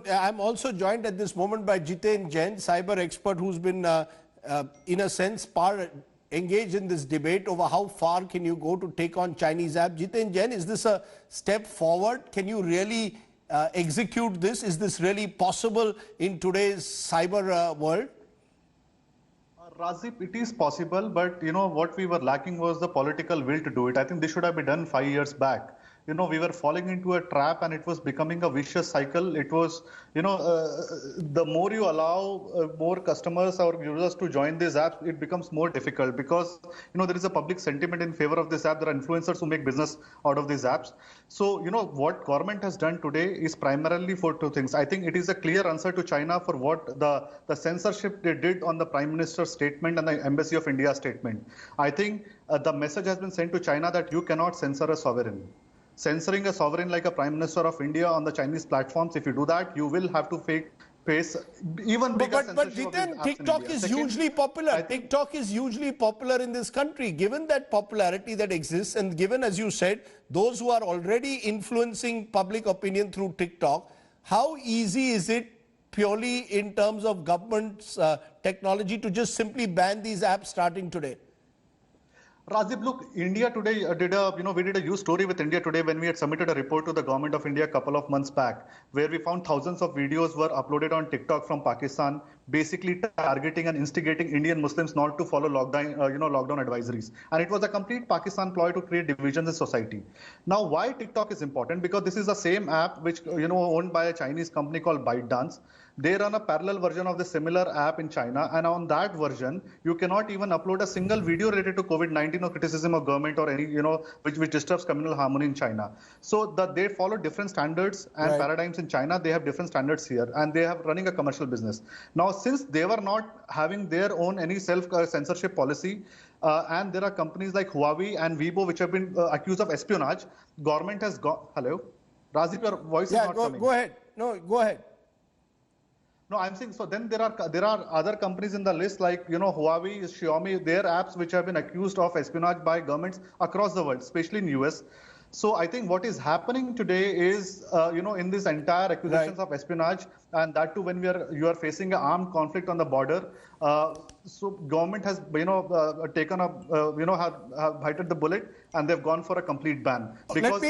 I'm also joined at this moment by Jiten Jain, cyber expert who's been, in a sense, engaged in this debate over how far can you go to take on Chinese app. Jiten Jain, is this a step forward? Can you really execute this? Is this really possible in today's cyber world? Razib, it is possible, but what we were lacking was the political will to do it. I think this should have been done 5 years back. We were falling into a trap and it was becoming a vicious cycle. It was, the more you allow more customers or users to join these apps, it becomes more difficult because, there is a public sentiment in favor of this app. There are influencers who make business out of these apps. So, what government has done today is primarily for two things. I think it is a clear answer to China for what the censorship they did on the Prime Minister's statement and the Embassy of India statement. I think the message has been sent to China that you cannot censor a sovereign. Censoring a sovereign like a Prime Minister of India on the Chinese platforms, if you do that, you will have to face even bigger censorship. But Jiten, TikTok is hugely popular. TikTok is hugely popular in this country. Given that popularity that exists and given, as you said, those who are already influencing public opinion through TikTok, how easy is it purely in terms of government's technology to just simply ban these apps starting today? Razib, look, India today we did a huge story with India Today when we had submitted a report to the government of India a couple of months back, where we found thousands of videos were uploaded on TikTok from Pakistan, basically targeting and instigating Indian Muslims not to follow lockdown advisories. And it was a complete Pakistan ploy to create divisions in society. Now, why TikTok is important? Because this is the same app which, owned by a Chinese company called ByteDance. They run a parallel version of the similar app in China, and on that version, you cannot even upload a single video related to COVID-19 or criticism of government or any, which disturbs communal harmony in China. So they follow different standards and paradigms in China. They have different standards here, and they have running a commercial business. Now, since they were not having their own any self-censorship policy, and there are companies like Huawei and Weibo which have been accused of espionage, government has gone. Hello, Razib, your voice is not coming. Go ahead. No, go ahead. No, I'm saying, so then there are other companies in the list like, Huawei, Xiaomi, their apps which have been accused of espionage by governments across the world, especially in US. So I think what is happening today is, in this entire accusations of espionage, and that too when you are facing an armed conflict on the border. So government has, taken up, have bited the bullet, and they've gone for a complete ban. Because